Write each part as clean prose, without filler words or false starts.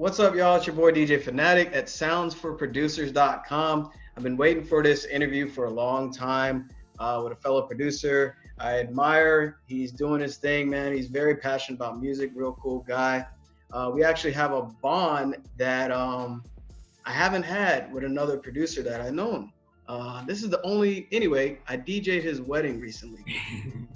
What's up, y'all? It's your boy DJ Fanatic at soundsforproducers.com. I've been waiting for this interview for a long time with a fellow producer I admire. He's doing his thing, man. He's very passionate about music, real cool guy. We actually have a bond that I haven't had with another producer that I know. This is the only, anyway, I DJ'd his wedding recently,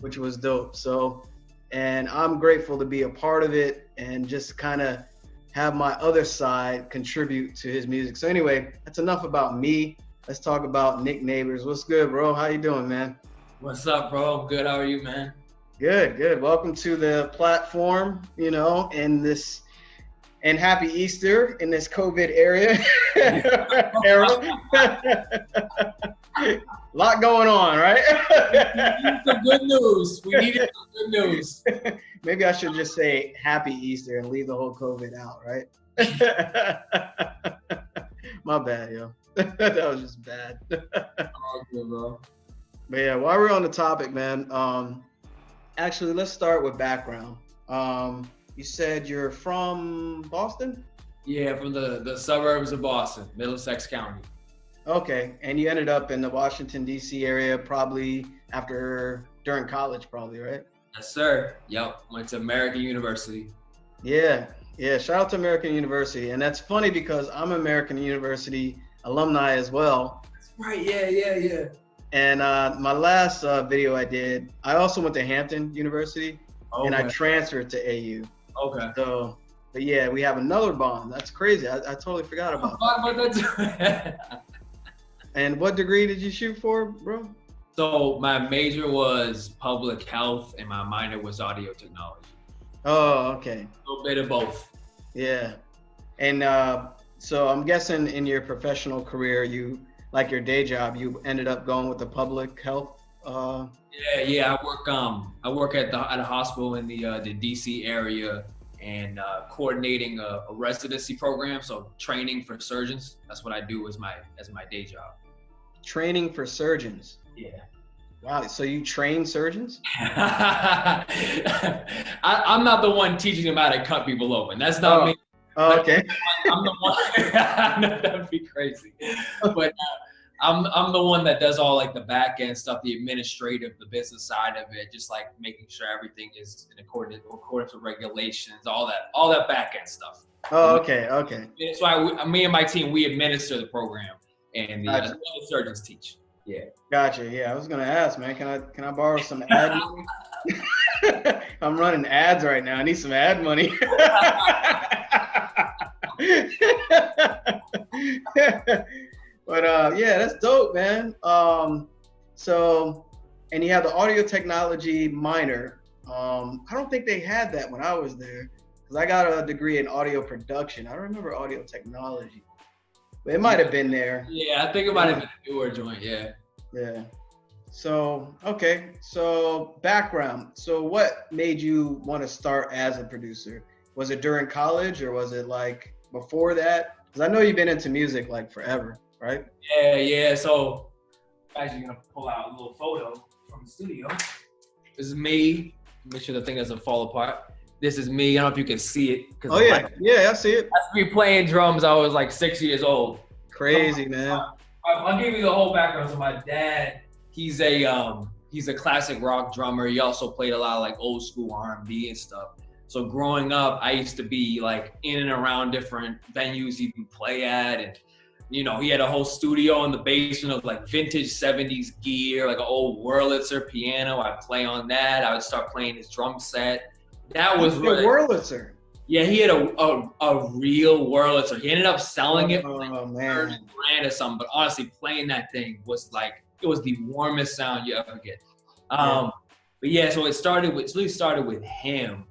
which was dope. So, and I'm grateful to be a part of it and just kind of have my other side contribute to his music. So anyway, that's enough about me. Let's talk about Nick Neighbours. What's good, bro? How you doing, man? What's up, bro? Good. How are you, man? Good, good. Welcome to the platform, and happy Easter in this COVID era. A lot going on, right? We need some good news. We needed some good news. Maybe I should just say happy Easter and leave the whole COVID out, right? My bad, yo. That was just bad. All good, bro. But yeah, while we're on the topic, man, actually, let's start with background. You said you're from Boston? Yeah, from the suburbs of Boston, Middlesex County. Okay, and you ended up in the Washington, D.C. area probably during college, probably, right? Yes, sir. Yep. Went to American University. Yeah. Shout out to American University. And that's funny because I'm American University alumni as well. That's right. Yeah. And my last video I did, I also went to Hampton University, and I transferred to AU. Okay. So, but yeah, we have another bond. That's crazy. I totally forgot about that. And what degree did you shoot for, bro? So my major was public health and my minor was audio technology. Oh, okay. A little bit of both. Yeah. And so I'm guessing in your professional career, like your day job, you ended up going with the public health. Yeah. I work at a hospital in the DC area and coordinating a residency program. So training for surgeons. That's what I do as my day job. Training for surgeons. Yeah. Wow. So you train surgeons? I'm not the one teaching them how to cut people open. That's not me. Oh, okay. I'm the one. That'd be crazy. But I'm the one that does all like the back end stuff, the administrative, the business side of it, just like making sure everything is in accordance with regulations, all that back end stuff. Oh, okay. That's why me and my team, we administer the program and the other surgeons teach. Yeah. Gotcha. Yeah, I was gonna ask, man. Can I borrow some ad money? I'm running ads right now. I need some ad money. But yeah, that's dope, man. So, and you have the audio technology minor. I don't think they had that when I was there, because I got a degree in audio production. I don't remember audio technology, but it might have been there. Yeah, I think it might have been a newer joint. Yeah. Yeah. So, okay. So background. So what made you want to start as a producer? Was it during college or was it like before that? Because I know you've been into music like forever, right? Yeah. So I'm actually gonna pull out a little photo from the studio. This is me. Make sure the thing doesn't fall apart. This is me. I don't know if you can see it. Oh yeah, yeah, I see it. That's me playing drums. I was like 6 years old. Crazy, man. I'll give you the whole background. So my dad, he's a classic rock drummer. He also played a lot of like old school R&B and stuff. So growing up, I used to be like in and around different venues he would play at, and he had a whole studio in the basement of like vintage 70s gear, like an old Wurlitzer piano. I'd play on that. I would start playing his drum set. That was really Wurlitzer. Yeah, he had a real Wurlitzer. He ended up selling it for like $30,000 or something. But honestly, playing that thing was like, it was the warmest sound you ever get. But yeah, so it really started with him.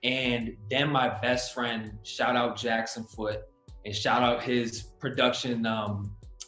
And then my best friend, shout out Jackson Foot, and shout out his production,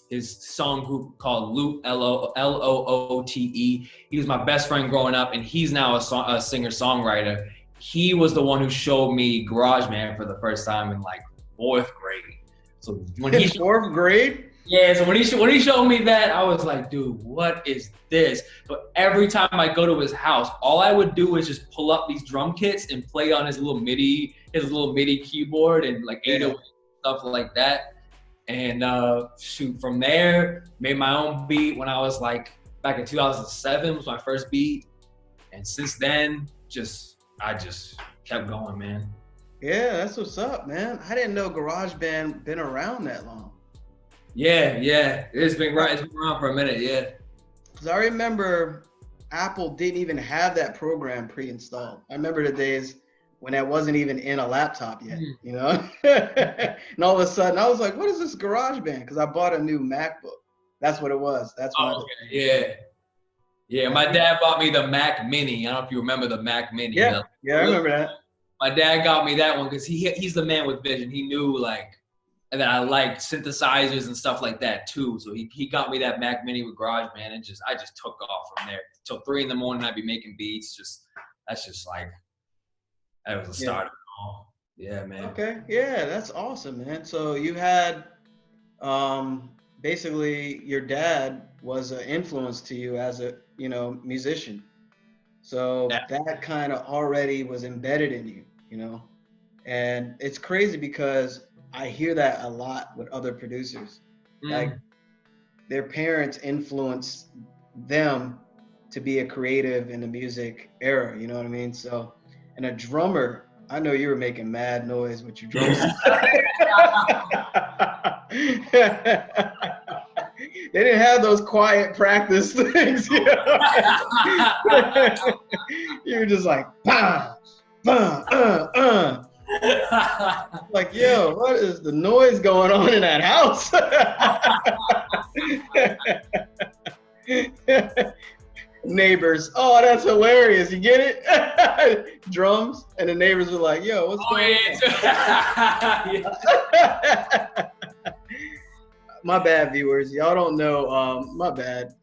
his song group called Loop, Loote. He was my best friend growing up, and he's now a singer-songwriter. He was the one who showed me GarageBand for the first time in like 4th grade. So when he 4th grade? Yeah, so when he showed me that, I was like, dude, what is this? But every time I go to his house, all I would do is just pull up these drum kits and play on his little MIDI keyboard and like 808 stuff like that. And shoot, from there, made my own beat when I was like, back in 2007 was my first beat. And since then, I just kept going, man. Yeah, that's what's up, man. I didn't know GarageBand been around that long. Yeah. It's been around for a minute, yeah. Because I remember Apple didn't even have that program pre-installed. I remember the days when that wasn't even in a laptop yet, you know? And all of a sudden, I was like, what is this GarageBand? Because I bought a new MacBook. That's what it was. That's why. Okay. Yeah, my dad bought me the Mac Mini. I don't know if you remember the Mac Mini. Yeah, I remember that. My dad got me that one because he's the man with vision. He knew like that I liked synthesizers and stuff like that too. So he got me that Mac Mini with GarageBand, and I just took off from there. Till 3 a.m. I'd be making beats. That was the start of it all. Yeah, man. Okay, yeah, that's awesome, man. So you had basically your dad was an influence to you as a musician. So that kind of already was embedded in you, and it's crazy because I hear that a lot with other producers. Like their parents influenced them to be a creative in the music era, you know what I mean? So, and a drummer, I know you were making mad noise with your drums. They didn't have those quiet practice things, You were just like, bah, bah, Like, yo, what is the noise going on in that house? Neighbours. Oh, that's hilarious. You get it? Drums. And the neighbors were like, yo, what's going on? My bad, viewers. Y'all don't know. My bad.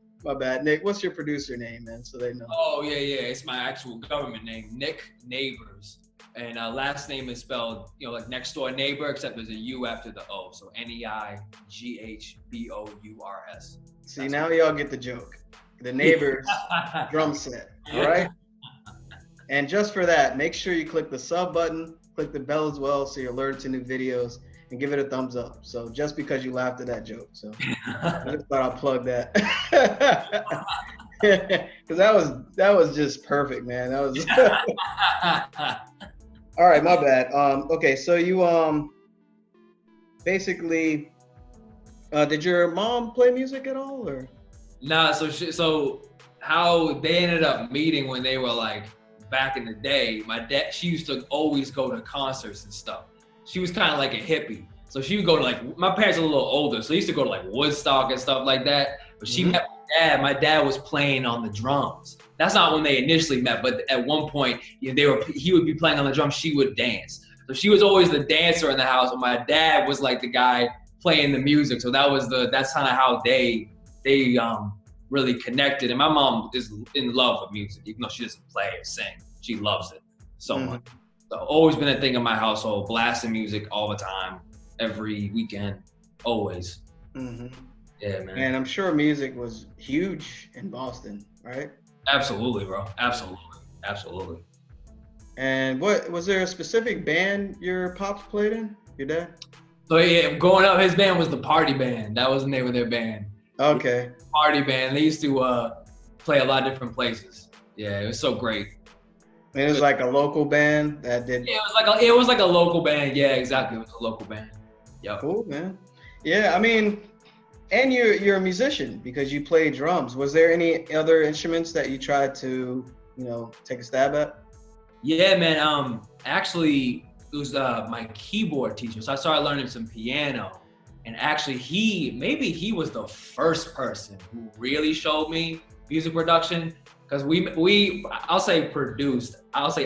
Nick, what's your producer name, man? So they know. Oh, yeah. It's my actual government name, Nick Neighbours. And last name is spelled, like next door neighbor, except there's a U after the O. So Neighbours. See, now y'all get the joke. The Neighbours drum set, all right? And just for that, make sure you click the sub button, click the bell as well so you're alerted to new videos, and give it a thumbs up. So just because you laughed at that joke. So I just thought I'd plug that. Because that was just perfect, man. That was all right, my bad. Okay, so you basically did your mom play music at all, or? Nah, so how they ended up meeting when they were like back in the day, my dad, she used to always go to concerts and stuff. She was kind of like a hippie. So she would go to like, my parents are a little older, so they used to go to like Woodstock and stuff like that. But she met my dad. My dad was playing on the drums. That's not when they initially met, but at one point, he would be playing on the drums, she would dance. So she was always the dancer in the house, and my dad was like the guy playing the music. So that's kind of how they really connected. And my mom is in love with music, even though she doesn't play or sing. She loves it so much. So always been a thing in my household, blasting music all the time, every weekend, always. Yeah, man. And I'm sure music was huge in Boston, right? Absolutely, bro. Absolutely. And what was there a specific band your pops played in? Your dad? So yeah, growing up, his band was the Party Band. That was the name of their band. Okay. Party Band. They used to play a lot of different places. Yeah, it was so great. And it was like a local band that did. Yeah, it was like a local band. Yeah, exactly. It was a local band. Yeah. Cool, man. Yeah, I mean, and you're a musician because you play drums. Was there any other instruments that you tried to, take a stab at? Yeah, man. Actually, it was my keyboard teacher. So I started learning some piano. And actually, he was the first person who really showed me music production. Because I'll say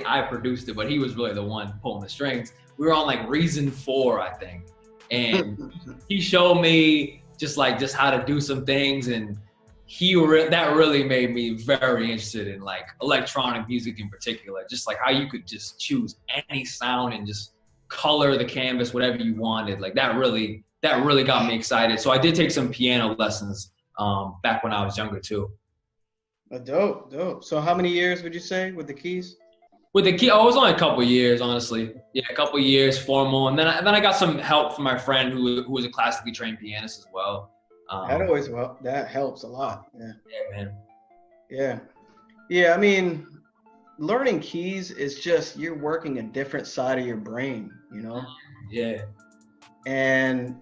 I produced it, but he was really the one pulling the strings. We were on like Reason 4, I think. And he showed me just how to do some things. And that really made me very interested in like electronic music in particular. Just like how you could just choose any sound and just color the canvas, whatever you wanted. Like that really got me excited. So I did take some piano lessons back when I was younger too. Dope. So how many years would you say with the keys? With the key, oh, it was only a couple years, honestly. Yeah, a couple years formal, and then I got some help from my friend who was a classically trained pianist as well. That helps a lot. Yeah. Yeah, man. Yeah. Yeah. I mean, learning keys is just you're working a different side of your brain, you know? Yeah. And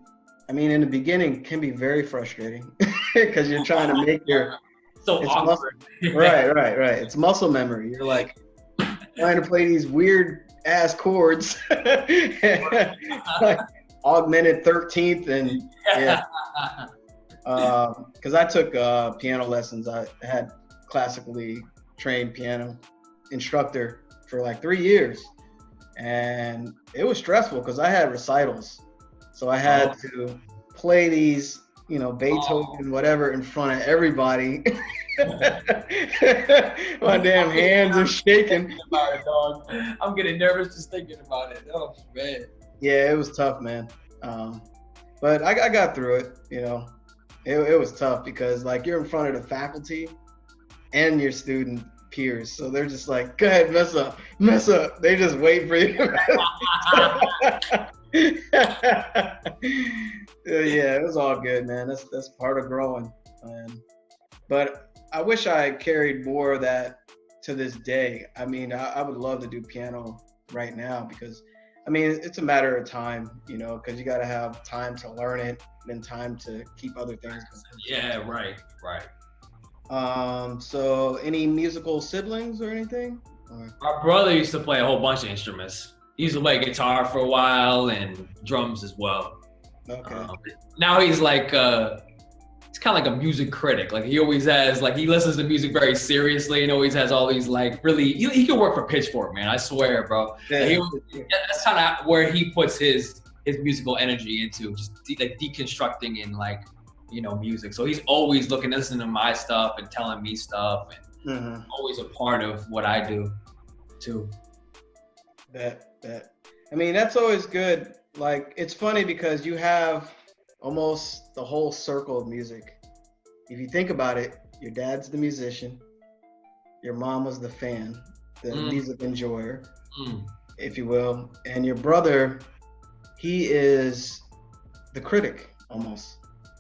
I mean, in the beginning, it can be very frustrating because you're trying to make your so awkward. Right. It's muscle memory. You're like trying to play these weird ass chords, like augmented 13th, and yeah. Because I took piano lessons. I had classically trained piano instructor for like 3 years, and it was stressful because I had recitals, so I had to play these, Beethoven, whatever, in front of everybody. My damn hands are shaking. I'm getting nervous just thinking about it. Oh man. Yeah, it was tough, man. But I got through it. It was tough because like you're in front of the faculty and your student peers, so they're just like, go ahead, mess up. They just wait for you. Yeah, it was all good, man. That's part of growing. But I wish I carried more of that to this day. I mean, I would love to do piano right now because, I mean, it's a matter of time, because you got to have time to learn it, then time to keep other things going. Yeah, right. So any musical siblings or anything? My brother used to play a whole bunch of instruments. He used to play guitar for a while and drums as well. Okay. Now he's like, he's kind of like a music critic. Like he always has, like he listens to music very seriously and always has all these like really, he could work for Pitchfork, man. I swear, bro. Yeah. That's kind of where he puts his musical energy into, just like deconstructing and like, music. So he's always listening to my stuff and telling me stuff, and always a part of what I do too. That. I mean, that's always good. Like, it's funny because you have almost the whole circle of music. If you think about it, your dad's the musician, your mom was the fan, the music enjoyer, if you will, and your brother, he is the critic almost.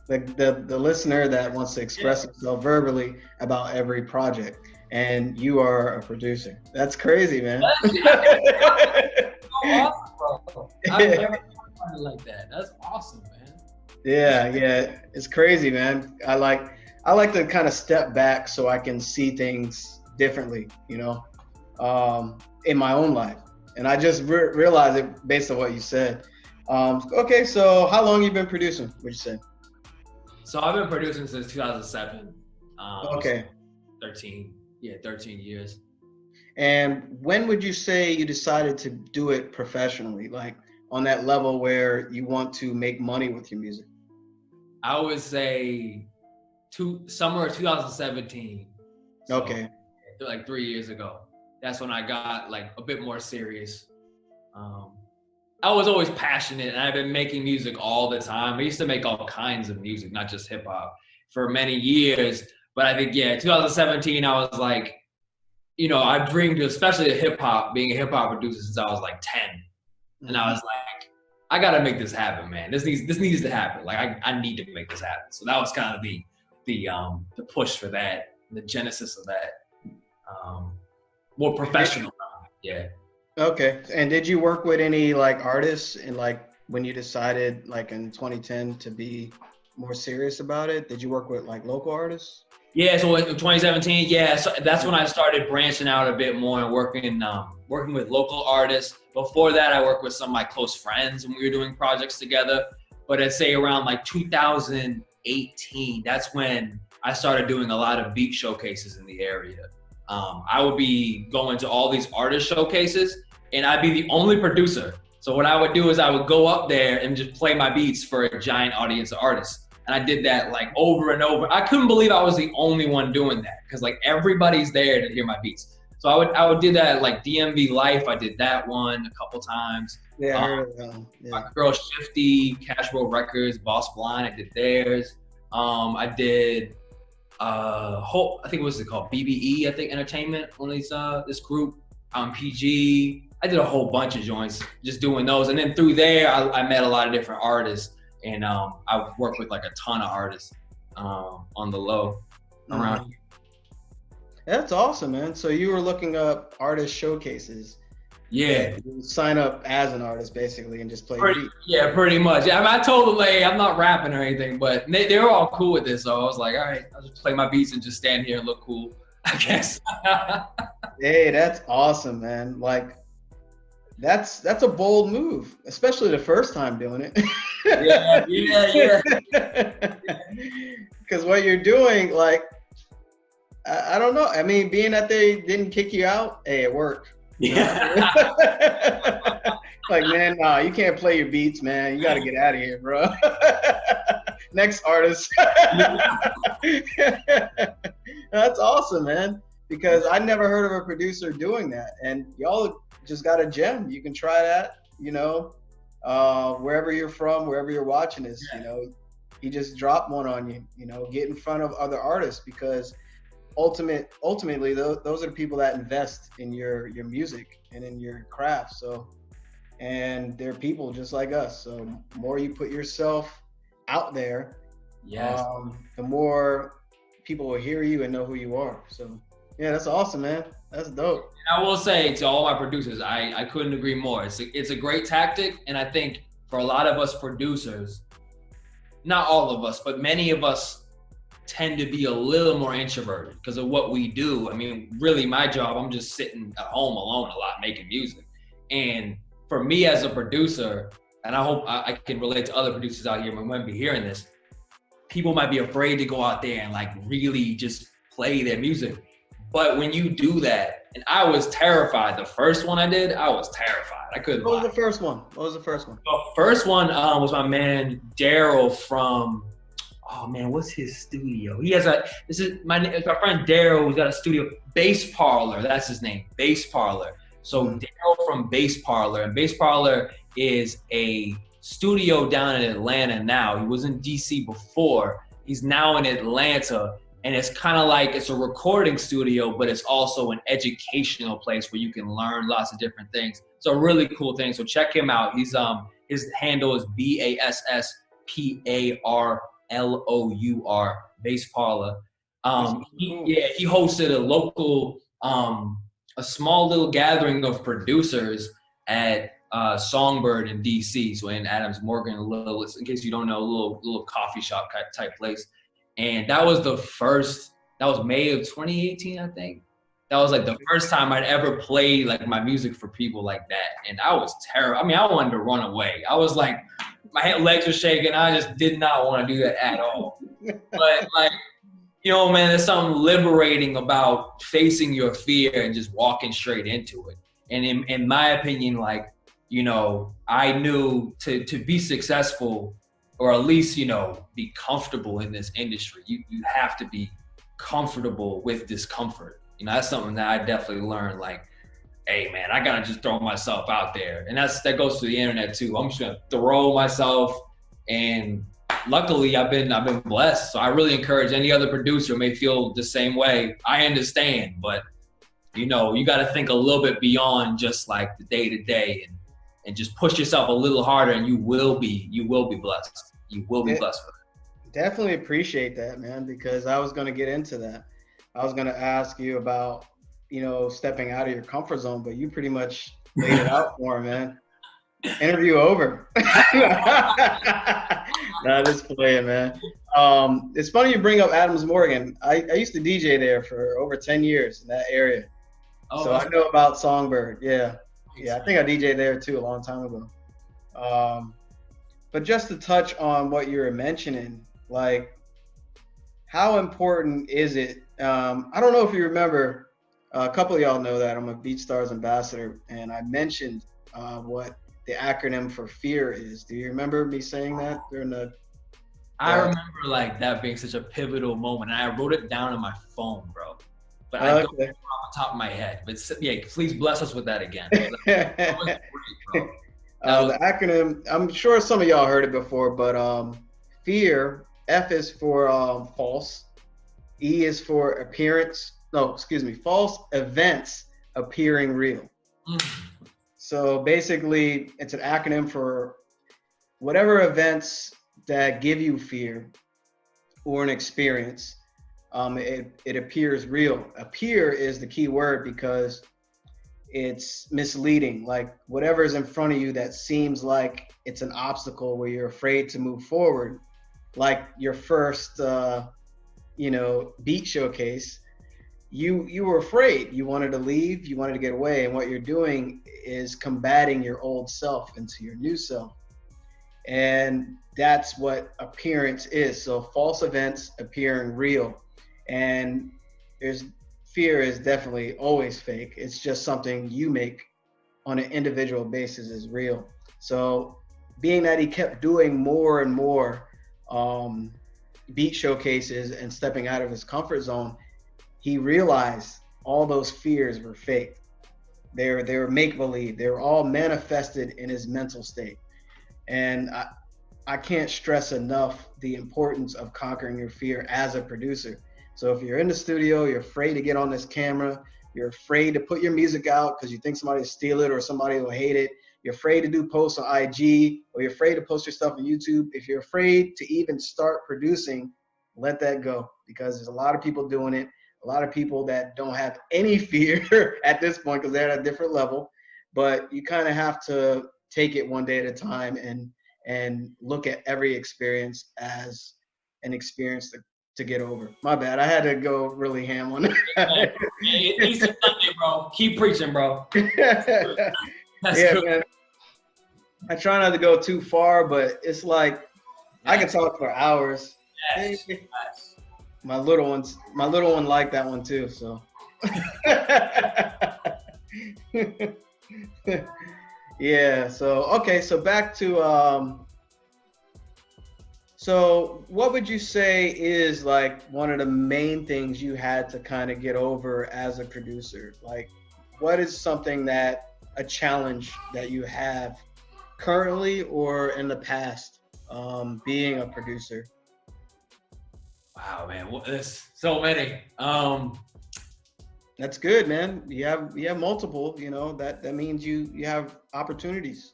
The listener that wants to express himself verbally about every project, and you are a producer. That's crazy, man. That's so awesome, bro. I've never thought it like that. That's awesome, man. Yeah, it's crazy, man. I like to kind of step back so I can see things differently, in my own life. And I just realized it based on what you said. Okay, so how long you been producing, would you say? So I've been producing since 2007. Okay. 13 years. And when would you say you decided to do it professionally, like on that level where you want to make money with your music? I would say summer of 2017. So, okay. Like 3 years ago. That's when I got like a bit more serious. I was always passionate and I've been making music all the time. I used to make all kinds of music, not just hip hop, for many years. But I think, 2017, I was like, I dreamed, especially being a hip hop producer since I was like 10. And I was like, I gotta make this happen, man. This needs to happen. Like I need to make this happen. So that was kind of the push for that, the genesis of that. More professional. Yeah. Okay. And did you work with any like artists and like when you decided like in 2010 to be more serious about it? Did you work with like local artists? Yeah, so in 2017, so that's when I started branching out a bit more and working with local artists. Before that, I worked with some of my close friends when we were doing projects together. But I'd say around like 2018, that's when I started doing a lot of beat showcases in the area. I would be going to all these artist showcases and I'd be the only producer. So what I would do is I would go up there and just play my beats for a giant audience of artists. And I did that like over and over. I couldn't believe I was the only one doing that because like everybody's there to hear my beats. So I would do that at like DMV Life. I did that one a couple times. Yeah, I heard of that. Yeah. My girl Shifty, Cash Roll Records, Boss Blind, I did theirs. I did I think what's it called? BBE, I think Entertainment, one of these this group. PG. I did a whole bunch of joints just doing those. And then through there, I met a lot of different artists. And I worked with like a ton of artists on the low around here. That's awesome, man. So you were looking up artist showcases. Yeah. You sign up as an artist basically and just play beats. Yeah, pretty much. I mean, I told them, like, I'm not rapping or anything, but they were all cool with this. So I was like, all right, I'll just play my beats and just stand here and look cool, I guess. Hey, that's awesome, man. Like, that's a bold move, especially the first time doing it. Yeah. Because what you're doing, like, I don't know. I mean, being that they didn't kick you out, hey, it worked. Yeah. Like, man, nah, you can't play your beats, man. You got to get out of here, bro. Next artist. That's awesome, man. Because I never heard of a producer doing that. And y'all just got a gem. You can try that, you know, wherever you're from, wherever you're watching this, you know, he just dropped one on you, you know, get in front of other artists because ultimately those are the people that invest in your music and in your craft. So, and they're people just like us. So the more you put yourself out there, the more people will hear you and know who you are. So yeah, that's awesome, man. That's dope. And I will say to all my producers, I couldn't agree more. It's a great tactic. And I think for a lot of us producers, not all of us, but many of us tend to be a little more introverted because of what we do. I mean, really my job, I'm just sitting at home alone a lot making music. And for me as a producer, and I hope I can relate to other producers out here when we be hearing this, people might be afraid to go out there and like really just play their music. But when you do that, and I was terrified. The first one I did, I was terrified. I couldn't. What was the first one? The first one was my man Daryl from, oh man, what's his studio? He has it's my friend Daryl who's got a studio, Bass Parlor, that's his name, Bass Parlor. So Daryl from Bass Parlor, and Bass Parlor is a studio down in Atlanta now. He was in DC before. He's now in Atlanta, and it's kind of like, it's a recording studio, but it's also an educational place where you can learn lots of different things. So a really cool thing. So check him out. He's his handle is BASSPARLOUR, Bass Parlor. He hosted a local, a small little gathering of producers at Songbird in DC, so in Adams Morgan, in case you don't know, a little coffee shop type place. And that was May of 2018, I think. That was like the first time I'd ever played like my music for people like that. And I was terrible. I mean, I wanted to run away. I was like, my legs were shaking. I just did not want to do that at all. But like, you know, man, there's something liberating about facing your fear and just walking straight into it. And in my opinion, like, you know, I knew to be successful, or at least, you know, be comfortable in this industry, you have to be comfortable with discomfort. You know, that's something that I definitely learned, like, hey man, I gotta just throw myself out there. And that goes to the internet too. I'm just gonna throw myself, and luckily I've been blessed. So I really encourage any other producer who may feel the same way. I understand, but you know, you gotta think a little bit beyond just like the day to day, and just push yourself a little harder, and you will be blessed. You will be blessed for that. Definitely appreciate that, man, because I was going to get into that. I was going to ask you about, you know, stepping out of your comfort zone, but you pretty much laid it out for me, man. Interview over. Nah, just playing, man. It's funny you bring up Adams Morgan. I used to DJ there for over 10 years in that area. Oh, so I know about Songbird. Yeah, I think I DJed there too a long time ago. But just to touch on what you were mentioning, like, how important is it? I don't know if you remember, a couple of y'all know that I'm a BeatStars ambassador, and I mentioned what the acronym for FEAR is. Do you remember me saying that during the? I remember like that being such a pivotal moment, and I wrote it down on my phone, bro. But I don't remember off the top of my head. But yeah, please bless us with that again. That was great, bro. The acronym, I'm sure some of y'all heard it before, but FEAR, F is for false, E is for false events appearing real. So basically, it's an acronym for whatever events that give you fear or an experience, it appears real. Appear is the key word because it's misleading. Like whatever is in front of you that seems like it's an obstacle where you're afraid to move forward, like your first, beat showcase, you were afraid. You wanted to leave. You wanted to get away. And what you're doing is combating your old self into your new self. And that's what appearance is. So false events appearing real. And fear is definitely always fake. It's just something you make on an individual basis is real. So being that he kept doing more and more beat showcases and stepping out of his comfort zone, he realized all those fears were fake. They were make-believe. They were all manifested in his mental state. And I can't stress enough the importance of conquering your fear as a producer. So if you're in the studio, you're afraid to get on this camera, you're afraid to put your music out because you think somebody will steal it or somebody will hate it, you're afraid to do posts on IG, or you're afraid to post your stuff on YouTube. If you're afraid to even start producing, let that go, because there's a lot of people doing it. A lot of people that don't have any fear at this point because they're at a different level. But you kind of have to take it one day at a time and look at every experience as an experience to get over. My bad. I had to go really ham on that. Easter Sunday, bro. Keep preaching, bro. That's yeah, cool. man. I try not to go too far, but it's like I can talk for hours. Yes. My little one liked that one too, so. Yeah, so back to so what would you say is like one of the main things you had to kind of get over as a producer? Like what is something a challenge that you have currently or in the past being a producer? Wow, man, there's so many. That's good, man. You have multiple, that means you have opportunities,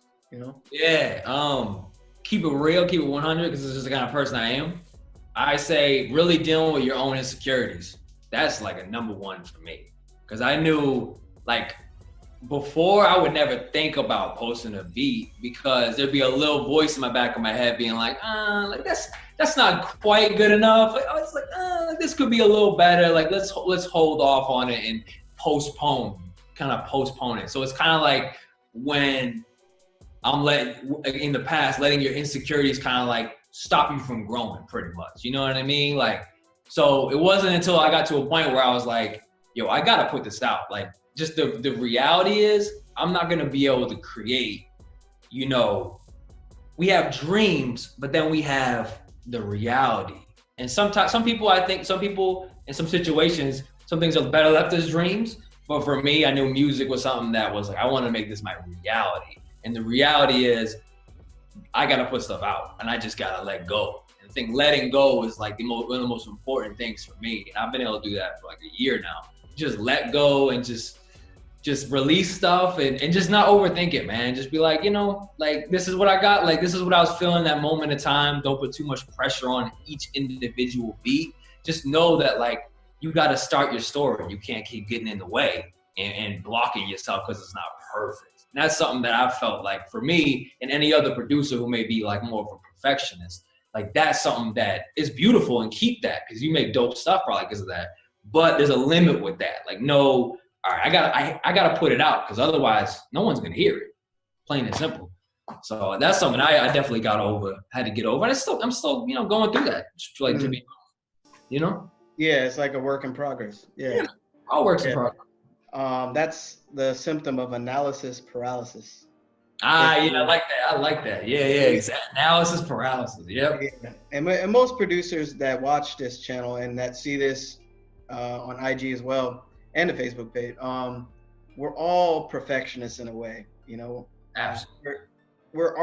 Yeah, keep it real, keep it 100, because this is the kind of person I am. I say really dealing with your own insecurities. That's like a number one for me. Because I knew, like, before I would never think about posting a beat because there'd be a little voice in my back of my head being like that's not quite good enough. Like, I was like, this could be a little better. Like, let's hold off on it and postpone it. So it's kind of like when I'm in the past, letting your insecurities kind of like stop you from growing pretty much. You know what I mean? Like, so it wasn't until I got to a point where I was like, yo, I gotta put this out. Like, just the reality is I'm not gonna be able to create, we have dreams, but then we have the reality. And sometimes some people in some situations, some things are better left as dreams. But for me, I knew music was something that was like, I want to make this my reality. And the reality is I got to put stuff out and I just got to let go. And I think letting go is like one of the most important things for me. And I've been able to do that for like a year now. Just let go and just release stuff and just not overthink it, man. Just be like, like this is what I got. Like, this is what I was feeling that moment of time. Don't put too much pressure on each individual beat. Just know that like, you got to start your story. You can't keep getting in the way and blocking yourself because it's not perfect. And that's something that I've felt like for me and any other producer who may be like more of a perfectionist, like that's something that is beautiful and keep that because you make dope stuff probably because of that. But there's a limit with that. Like, no, all right, I gotta put it out because otherwise no one's gonna hear it. Plain and simple. So that's something I definitely had to get over. And I'm still going through that. Just like to be, Yeah, it's like a work in progress. Yeah. All works in progress. That's the symptom of analysis paralysis. I like that. Yeah, exactly. Analysis paralysis. Yep. Yeah. And most producers that watch this channel and that see this on IG as well and the Facebook page, we're all perfectionists in a way. Absolutely. We're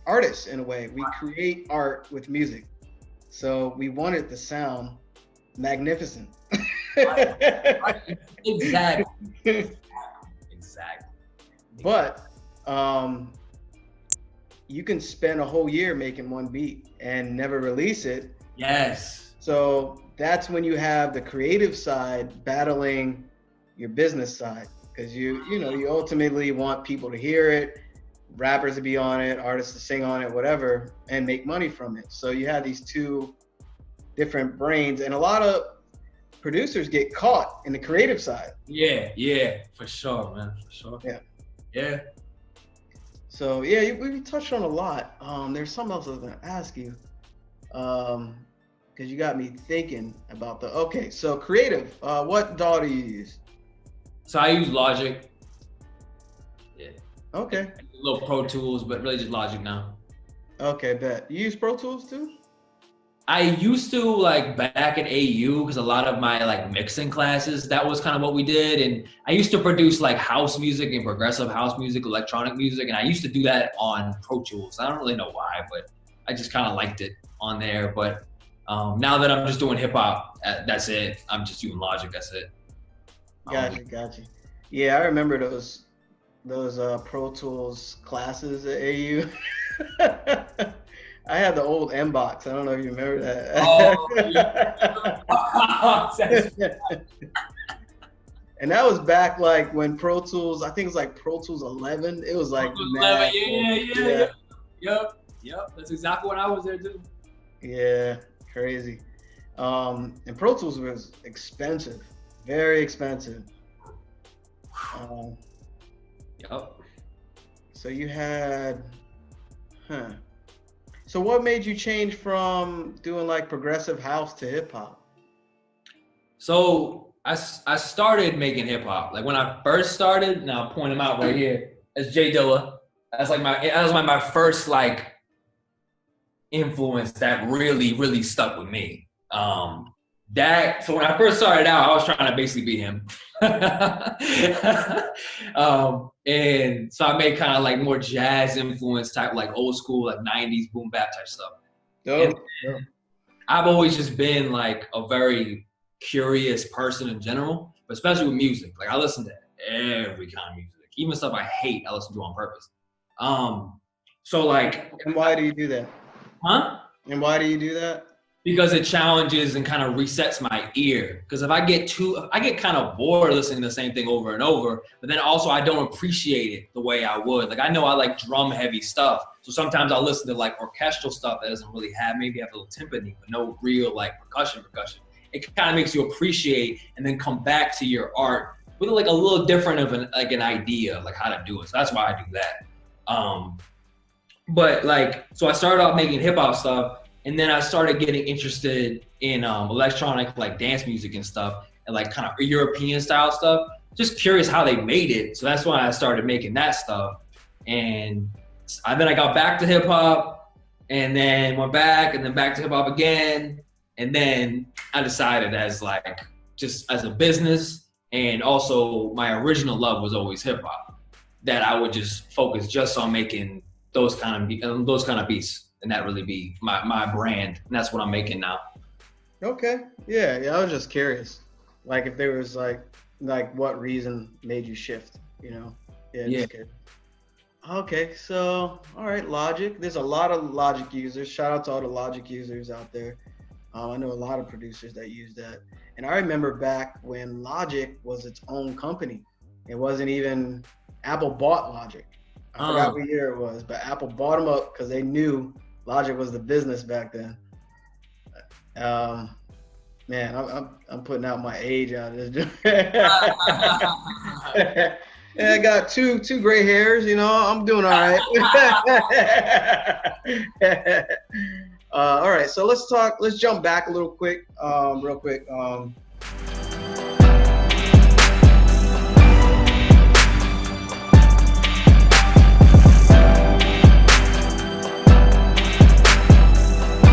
artists in a way. We create art with music, so we want it to sound magnificent. Exactly. But you can spend a whole year making one beat and never release it. Yes. So that's when you have the creative side battling your business side, because you ultimately want people to hear it, rappers to be on it, artists to sing on it, whatever, and make money from it. So you have these two different brains, and a lot of producers get caught in the creative side. Yeah, for sure, man, for sure. Yeah. So yeah, we touched on a lot. There's something else I was gonna ask you, because you got me thinking about okay, so creative, what DAW do you use? So I use Logic. Yeah. Okay. A little Pro Tools, but really just Logic now. Okay, bet. You use Pro Tools too? I used to, like, back at AU, because a lot of my like mixing classes, that was kind of what we did. And I used to produce like house music and progressive house music, electronic music. And I used to do that on Pro Tools. I don't really know why, but I just kind of liked it on there. But now that I'm just doing hip hop, that's it. I'm just doing Logic, that's it. Gotcha. Yeah, I remember those Pro Tools classes at AU. I had the old M-Box. I don't know if you remember that. And that was back like when Pro Tools, I think it was like Pro Tools 11. It was like mad. Yep. That's exactly when I was there too. Yeah, crazy. And Pro Tools was expensive, very expensive. Yep. So you had, So what made you change from doing like progressive house to hip hop? So I started making hip hop. Like when I first started, and I'll point him out right here, as Jay Dilla. That was my first like influence that really stuck with me. So when I first started out, I was trying to basically be him. And so I made kind of like more jazz influence type, like old school, like 90s boom bap type stuff. I've always just been like a very curious person in general, but especially with music. Like I listen to every kind of music, even stuff I hate, I listen to on purpose. So like. And why do you do that? Huh? And why do you do that? Because it challenges and kind of resets my ear. Because if I get kind of bored listening to the same thing over and over, but then also I don't appreciate it the way I would. Like I know I like drum heavy stuff. So sometimes I'll listen to like orchestral stuff that doesn't really maybe have a little timpani, but no real like percussion. It kind of makes you appreciate and then come back to your art with like a little different of an idea, like how to do it. So that's why I do that. But like, so I started out making hip hop stuff. And then I started getting interested in electronic like dance music and stuff, and like kind of European style stuff. Just curious how they made it. So that's why I started making that stuff. And then I got back to hip hop, and then went back, and then back to hip hop again. And then I decided as like just as a business, and also my original love was always hip hop, that I would just focus just on making those kind of beats. And that really be my brand, and that's what I'm making now. Okay, yeah. I was just curious, like if there was like what reason made you shift, Yeah. Okay, so all right, Logic. There's a lot of Logic users. Shout out to all the Logic users out there. I know a lot of producers that use that, and I remember back when Logic was its own company. It wasn't even Apple bought Logic. I forgot what year it was, but Apple bought them up because they knew Logic was the business back then. Man, I'm putting out my age out of this. And I got two gray hairs, I'm doing all right. All right, so let's jump back a little quick, real quick.